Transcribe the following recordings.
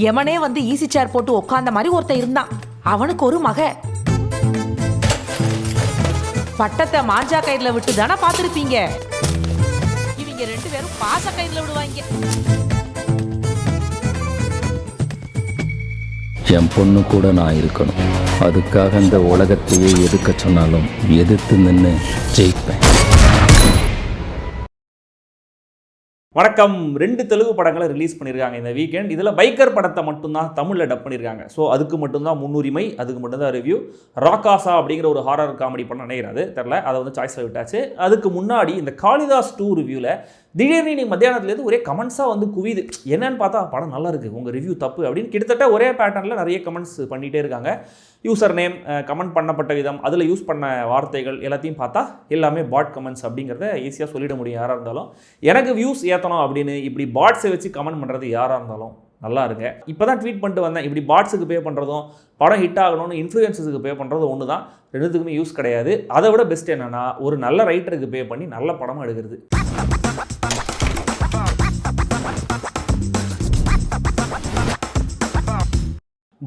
எமனே வந்து ஈசி சேர் போட்டு உட்கார்ந்த மாதிரி ஒருத்தன் இருந்தான். அவனுக்கு ஒரு மக. பட்டத்தை மாஞ்சா கயிறுல விட்டு தானே பார்த்துருப்பீங்க. இவங்க 2 பேரும் பாச கயிறுல விடுவாங்க. என் பொண்ணு கூட நான் இருக்கணும். அதுக்காக இந்த உலகத்தையே எதிர்க்க சொன்னாலும் எதிர்த்து நின்று ஜெயிப்பேன். வணக்கம். 2 தெலுங்கு படங்களை ரிலீஸ் பண்ணியிருக்காங்க இந்த வீக்கெண்ட். இதில் பைக்கர் படத்தை மட்டும்தான் தமிழில் டப் பண்ணியிருக்காங்க. ஸோ அதுக்கு மட்டும்தான் முன்னுரிமை, அதுக்கு மட்டும்தான் ரிவ்யூ. ராக்காசா அப்படிங்கிற ஒரு ஹாரர் காமெடி படம் நினைக்கிறது தெரில, அதை வந்து சாய்ஸில் விட்டாச்சு. அதுக்கு முன்னாடி இந்த காளிதாஸ் 2 ரிவ்யூவில் திடீர்னு நீ மத்தியானத்துலேருந்து ஒரே கமெண்ட்ஸாக வந்து குவியுது. என்னன்னு பார்த்தா படம் நல்லா இருக்குது, உங்கள் ரிவ்யூ தப்பு அப்படின்னு கிட்டத்தட்ட ஒரே பேட்டர்னில் நிறைய கமெண்ட்ஸ் பண்ணிகிட்டே இருக்காங்க. யூசர் நேம், கமெண்ட் பண்ணப்பட்ட விதம், அதில் யூஸ் பண்ண வார்த்தைகள் எல்லாத்தையும் பார்த்தா எல்லாமே பாட் கமெண்ட்ஸ் அப்படிங்கிறத ஈஸியாக சொல்லிட முடியும் யாராக இருந்தாலும். எனக்கு வியூஸ் ஏற்றணும் அப்படின்னு இப்படி பாட்ஸை வச்சு கமெண்ட் பண்ணுறது யாராக இருந்தாலும் நல்லா இருங்க. இப்போ தான் ட்வீட் பண்ணிட்டு வந்தேன், இப்படி பாட்ஸுக்கு பே பண்ணுறதும் படம் ஹிட் ஆகணும்னு இன்ஃப்ளூயன்ஸஸுக்கு பே பண்ணுறதும் ஒன்று தான். 2த்துக்குமே யூஸ் கிடையாது. அதை விட பெஸ்ட் என்னென்னா ஒரு நல்ல ரைட்டருக்கு பே பண்ணி நல்ல படமாக எடுக்கிறது.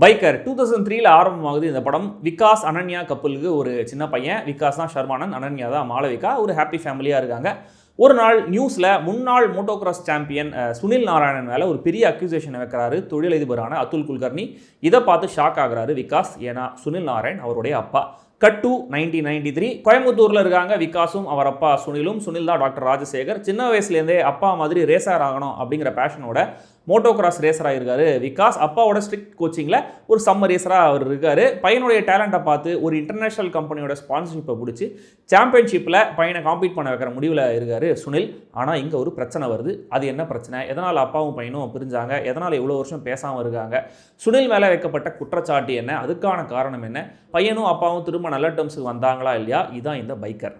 பைக்கர் 2003 ஆரம்பமாகுது இந்த படம். விகாஸ் அனன்யா கப்பலுக்கு ஒரு சின்ன பையன். விகாஸ் தான் ஷர்மானந்த், அனன்யா தான் மாளவிகா. ஒரு ஹாப்பி ஃபேமிலியாக இருக்காங்க. ஒரு நாள் நியூஸில் முன்னாள் மோட்டோகிராஸ் சாம்பியன் சுனில் நாராயணன் மேலே ஒரு பெரிய அக்யூசேஷனை வைக்கிறாரு தொழிலதிபரான அதுல் குல்கர்னி. இதை பார்த்து ஷாக் ஆகிறாரு விகாஸ். ஏன்னா சுனில் நாராயண் அவருடைய அப்பா. கட் டு 1993 கோயம்புத்தூரில் இருக்காங்க விகாஸும் அவர் அப்பா சுனிலும். சுனில் தான் டாக்டர் ராஜசேகர். சின்ன வயசுலேருந்தே அப்பா மாதிரி ரேசர் ஆகணும் அப்படிங்கிற பேஷனோட மோட்டோகிராஸ் ரேசராக இருக்காரு விகாஸ். அப்பாவோட ஸ்ட்ரிக்ட் கோச்சிங்கில் ஒரு சம்மர் ரேசராக அவர் இருக்கார். பையனுடைய டேலண்ட்டை பார்த்து ஒரு இன்டர்நேஷ்னல் கம்பெனியோட ஸ்பான்சர்ஷிப்பை பிடிச்சி சாம்பியன்ஷிப்பில் பையனை காம்பீட் பண்ண வைக்கிற முடிவில் இருக்கார் சுனில். ஆனால் இங்கே ஒரு பிரச்சனை வருது. அது என்ன பிரச்சனை? எதனால் அப்பாவும் பையனும் பிரிஞ்சாங்க? எதனால் இவ்வளோ வருஷம் பேசாமல் இருக்காங்க? சுனில் மேலே வைக்கப்பட்ட குற்றச்சாட்டு என்ன? அதுக்கான காரணம் என்ன? பையனும் அப்பாவும் திரும்ப நல்ல டேர்ம்ஸுக்கு வந்தாங்களா இல்லையா? இதுதான் இந்த biker.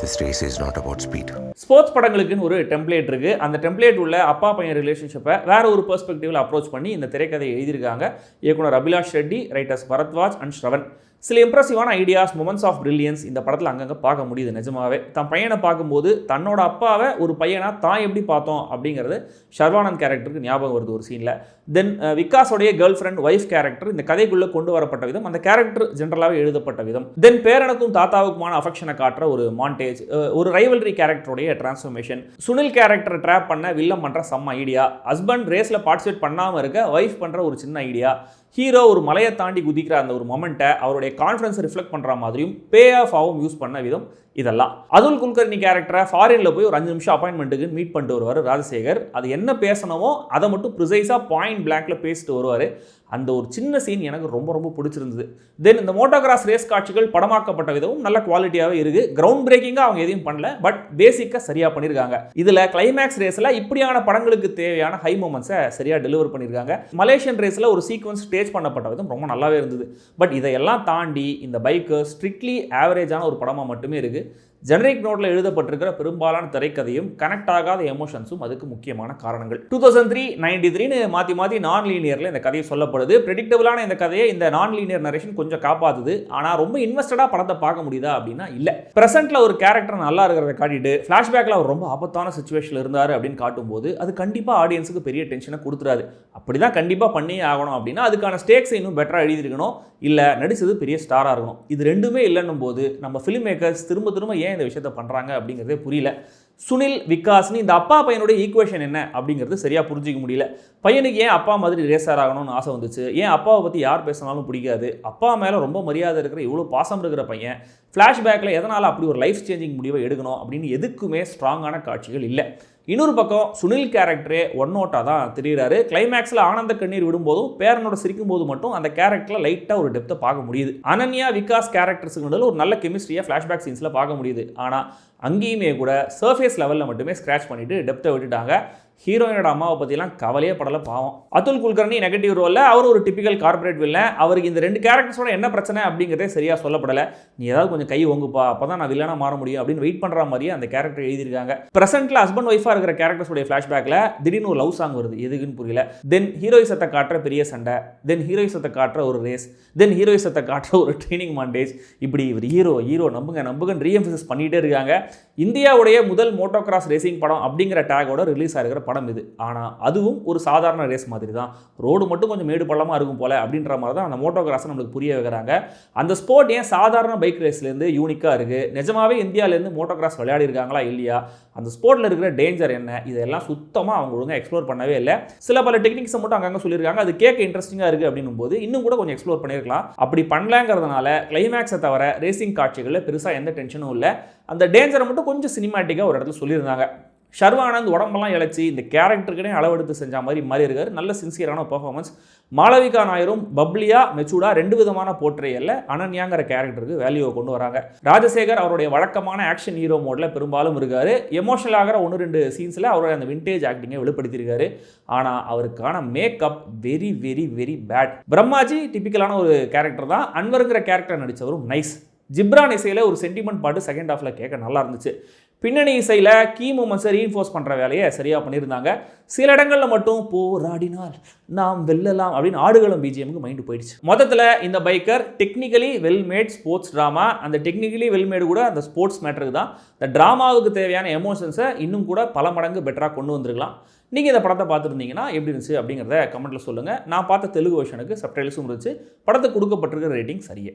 This race is not about speed. Sports படங்களுக்குன்னு ஒரு டெம்ப்ளேட் இருக்குது. அந்த டெம்ப்ளேட் உள்ள அப்பா பையன் ரிலேஷன்ஷிப்பை வேற ஒரு பெர்ஸ்பெக்டிவில் அப்ரோச் பண்ணி இந்த திரைக்கதையை எழுதியிருக்காங்க இயக்குனர் அபிலாஷ் ரெட்டி, ரைட்டர்ஸ் பரத்வாஜ் அண்ட் ஸ்ரவன். சில இம்ப்ரெசிவான ஐடியாஸ், மொமெண்ட்ஸ் ஆஃப் பிரில்லியன்ஸ் இந்த படத்தில் அங்கங்கே பார்க்க முடியுது. நிஜமாவே தன் பையனை பார்க்கும்போது தன்னோட அப்பாவை ஒரு பையனாக தான் எப்படி பார்த்தோம் அப்படிங்கிறது ஷர்வானந்த் கேரக்டருக்கு ஞாபகம் வருது ஒரு சீனில். தென் விகாஸோடைய கேர்ள் ஃப்ரெண்ட் ஒய்ஃப் கேரக்டர் இந்த கதைக்குள்ளே கொண்டு வரப்பட்ட விதம், அந்த கேரக்டர் ஜென்ரலாகவே எழுதப்பட்ட விதம். தென் பேரனுக்கும் தாத்தாவுக்குமான அஃபெக்ஷனை காட்டுற ஒரு மாண்டேஜ், ஒரு ரைவல்ரி கேரக்டருடைய டிரான்ஸ்ஃபர்மேஷன், சுனில் கேரக்டரை ட்ராப் பண்ண வில்லம் பண்ணுற செம்ம ஐடியா, ஹஸ்பண்ட் ரேஸில் பார்ட்டிசிபேட் பண்ணாமல் இருக்க ஒய்ஃப் பண்ணுற ஒரு சின்ன ஐடியா, ஹீரோ ஒரு மலையை தாண்டி குதிக்கிற அந்த ஒரு மொமெண்ட்டை அவருடைய கான்ஃபிடன்ஸை ரிஃப்ளெக்ட் பண்ணுற மாதிரியும் பே ஆஃப் ஆகும் யூஸ் பண்ண விதம், இதெல்லாம். அதுல் குல்கர்னி கேரக்டரை ஃபாரினில் போய் ஒரு 5 நிமிஷம் அப்பாயின்மெண்ட்டுக்கு மீட் பண்ணிட்டு வருவார் ராஜசேகர். அது என்ன பேசணுமோ அதை மட்டும் ப்ரிசைஸாக பாயிண்ட் பிளாக்ல பேசிட்டு வருவார். அந்த ஒரு சின்ன சீன் எனக்கு ரொம்ப ரொம்ப பிடிச்சிருந்தது. தென் இந்த மோட்டோகிராஸ் ரேஸ் காட்சிகள் படமாக்கப்பட்ட விதமும் நல்ல குவாலிட்டியாகவே இருக்குது. கிரவுண்ட் பிரேக்கிங்காக அவங்க எதையும் பண்ணல, பட் பேசிக்காக சரியாக பண்ணியிருக்காங்க. இதில் கிளைமேக்ஸ் ரேஸில் இப்படியான படங்களுக்கு தேவையான ஹை மூமெண்ட்ஸை சரியாக டெலிவர் பண்ணியிருக்காங்க. மலேசியன் ரேஸில் ஒரு சீக்வன்ஸ் ஸ்டேஜ் பண்ணப்பட்ட விதம் ரொம்ப நல்லாவே இருந்தது. பட் இதையெல்லாம் தாண்டி இந்த பைக்கு ஸ்ட்ரிக்ட்லி ஆவரேஜான ஒரு படமாக மட்டுமே இருக்குது. ஜெனரிக் நோட்டில் எழுதப்பட்டிருக்கிற பெரும்பாலான திரைக்கதையும் கனெக்ட் ஆகாத எமோஷன்ஸும் அதுக்கு முக்கியமான காரணங்கள். 2003, 93 மாற்றி மாற்றி நான் லீனியரில் இந்த கதையை சொல்லப்படுது. ப்ரெடிக்டபிளான இந்த கதையை இந்த நான் லீனியர் நரேஷன் கொஞ்சம் காப்பாற்றுது. ஆனால் ரொம்ப இன்வெஸ்டடாக படத்தை பார்க்க முடியுதா அப்படின்னா இல்லை. ப்ரெசென்ட்டில் ஒரு கேரக்டர் நல்லா இருக்கிறத காட்டிட்டு ஃப்ளாஷ்பேக்கில் அவர் ரொம்ப ஆபத்தான சுச்சுவேஷனில் இருந்தார் அப்படின்னு காட்டும்போது அது கண்டிப்பாக ஆடியன்ஸுக்கு பெரிய டென்ஷனை கொடுத்துறாது. அப்படி தான் கண்டிப்பாக பண்ணியே ஆகணும் அப்படின்னா அதுக்கான ஸ்டேக்ஸை இன்னும் பெட்டராக எழுதியிருக்கணும், இல்லை நடிச்சது பெரிய ஸ்டாராக இருக்கணும். இது ரெண்டுமே இல்லைன்னும் போது நம்ம ஃபிலிம் மேக்கர்ஸ் திரும்ப திரும்ப ஏன் இந்த விஷயத்தை பண்ணுறாங்க அப்படிங்கிறதே புரியல. சுனில் விகாஸ்னு இந்த அப்பா பையனுடைய ஈக்குவேஷன் என்ன அப்படிங்கிறது சரியாக புரிஞ்சிக்க முடியல. பையனுக்கு ஏன் அப்பா மாதிரி ரேசர் ஆகணும்னு ஆசை வந்துச்சு? ஏன் அப்பாவை பற்றி யார் பேசினாலும் பிடிக்காது? அப்பா மேலே ரொம்ப மரியாதை இருக்கிற இவ்வளோ பாசம் இருக்கிற பையன் ஃப்ளாஷ்பேக்கில் எதனால் அப்படி ஒரு லைஃப் சேஞ்சிங் முடிவை எடுக்கணும் அப்படின்னு எதுக்குமே ஸ்ட்ராங்கான காட்சிகள் இல்லை. இன்னொரு பக்கம் சுனில் கேரக்டரே ஒன் நோட்டாக தான் தெரிகிறாரு. கிளைமேக்ஸில் ஆனந்த கண்ணீர் விடும்போதும் பேரனோட சிரிக்கும் போது மட்டும் அந்த கேரக்டரில் லைட்டாக ஒரு டெப்த்தை பார்க்க முடியுது. அனன்யா விகாஸ் கேரக்டர்ஸுக்கு நடுவில் ஒரு நல்ல கெமிஸ்ட்ரியை ஃப்ளாஷ்பேக் சீன்ஸில் பார்க்க முடியுது. ஆனால் அங்கேயுமே கூட சர்ஃபேஸ் லெவலில் மட்டுமே ஸ்க்ராச் பண்ணிவிட்டு டெப்த்தை விட்டுட்டாங்க. ஹீரோயினோட அம்மாவை பற்றிலாம் கவலையே படலை பாவம். அதுல் குல்கர்னி நெகட்டிவ் ரோலில் அவர் ஒரு டிப்பிக்கல் கார்பரேட் வில்லன். அவருக்கு இந்த 2 கேரக்டர்ஸோட என்ன பிரச்சனை அப்படிங்கிறதே சரியாக சொல்லப்படலை. நீ ஏதாவது கொஞ்சம் கை ஒங்குப்பா, அப்போ தான் நான் வில்லனாக மாற முடியும் அப்படின்னு வெயிட் பண்ணுற மாதிரியே அந்த கேரக்டர் எழுதியிருக்காங்க. ப்ரெசென்ட்டில் ஹஸ்பண்ட் ஒய்ஃபாக இருக்கிற கேரக்டர்ஸோடைய ஃப்ளாஷ்பேக்கில் திடீர்னு ஒரு லவ் சாங் வருது, எதுக்குன்னு புரியல. தென் ஹீரோயிசத்தை காட்டுற பெரிய சண்டை, தென் ஹீரோயிசத்தை காட்டுற ஒரு ரேஸ், தென் ஹீரோயிசத்தை காட்டுற ஒரு ட்ரைனிங் மாண்டேஜ். இப்படி இவர் ஹீரோ நம்புங்கன்னு ரீஎம்ஃபசைஸ் பண்ணிகிட்டே இருக்காங்க. இந்தியாவுடைய முதல் மோட்டோகிராஸ் ரேசிங் படம் அப்படிங்கிற டேகோட ரிலீஸ் ஆகிற படம் இது. ஆனால் அதுவும் ஒரு சாதாரண ரேஸ் மாதிரி தான், ரோடு மட்டும் கொஞ்சம் மேடு பள்ளமாக இருக்கும் போல அப்படின்ற மாதிரி தான் அந்த மோட்டோகிராஸை நம்மளுக்கு புரிய வைக்கிறாங்க. அந்த ஸ்போர்ட் ஏன் சாதாரண பைக் ரேஸ்லேருந்து யூனிக்காக இருக்குது, நிஜமாவே இந்தியாவிலேருந்து மோட்டோகிராஸ் விளையாடி இருக்காங்களா இல்லையா, அந்த ஸ்போர்ட்டில் இருக்கிற டேஞ்சர் என்ன, இதெல்லாம் சுத்தமாக அவங்க ஒழுங்காக எக்ஸ்ப்ளோர் பண்ணவே இல்லை. சில பல டெக்னிக்ஸை மட்டும் அங்கங்கே சொல்லியிருக்காங்க. அது கேட்க இன்ட்ரெஸ்டிங்காக இருக்குது அப்படின்னும் போது இன்னும் கூட கொஞ்சம் எக்ஸ்ப்ளோர் பண்ணியிருக்கலாம். அப்படி பண்ணலங்கிறதுனால கிளைமேக்ஸை தவிர ரேசிங் காட்சிகளில் பெருசாக எந்த டென்ஷனும் இல்லை. அந்த டேஞ்சரை மட்டும் கொஞ்சம் சினிமாட்டிக்காக ஒரு இடத்துல சொல்லியிருந்தாங்க. ஷர்வானந்த் உடம்பெல்லாம் இழைச்சி இந்த கேரக்டருக்குனே அளவெடுத்து செஞ்ச மாதிரி இருக்காரு. நல்ல சின்சியரான பெர்ஃபார்மன்ஸ். மாளவிகா நாயரும் பப்ளியா மெச்சூடா 2 விதமான போர்ட்ரேயல்ல அனன்யாங்கிற கேரக்டருக்கு வேல்யூவை கொண்டு வராங்க. ராஜசேகர் அவருடைய வழக்கமான ஆக்ஷன் ஹீரோ மோடில் பெரும்பாலும் இருக்காரு. எமோஷனல் ஆகிற 1-2 சீன்ஸில் அவருடைய அந்த விண்டேஜ் ஆக்டிங்கை வெளிப்படுத்தியிருக்காரு. ஆனால் அவருக்கான makeup very very very bad. Brahmaji டிப்பிக்கலான ஒரு கேரக்டர் தான். அன்வருங்கிற கேரக்டர் நடித்தவரும் நைஸ். ஜிப்ரான் இசையில் ஒரு சென்டிமெண்ட் பாட்டு செகண்ட் ஹாஃபில் கேட்க நல்லா இருந்துச்சு. பின்னணி இசையில் கீ மூமெண்ட்ஸை ரீஇன்ஃபோர்ஸ் பண்ணுற வேலையை சரியாக பண்ணியிருந்தாங்க. சில இடங்களில் மட்டும் போராடினால் நாம் வெல்லலாம் அப்படின்னு ஆடுகளம் பிஜிஎம்க்கு மைண்டு போயிடுச்சு. மொத்தத்தில் இந்த biker technically well made sports drama. அந்த டெக்னிக்கலி வெல்மேடு கூட அந்த ஸ்போர்ட்ஸ் மேட்டருக்கு தான். இந்த ட்ராமாவுக்கு தேவையான எமோஷன்ஸை இன்னும் கூட பல மடங்கு பெட்டராக கொண்டு வந்திருக்கலாம். நீங்கள் இந்த படத்தை பார்த்துருந்தீங்கன்னா எப்படி இருந்துச்சு அப்படிங்கிறத கமெண்ட்டில் சொல்லுங்கள். நான் பார்த்த தெலுங்கு வெர்ஷனுக்கு சப்டைட்டில்ஸும் இருந்துச்சு. படத்துக்கு கொடுக்கப்பட்டிருக்கிற ரேட்டிங் சரியே.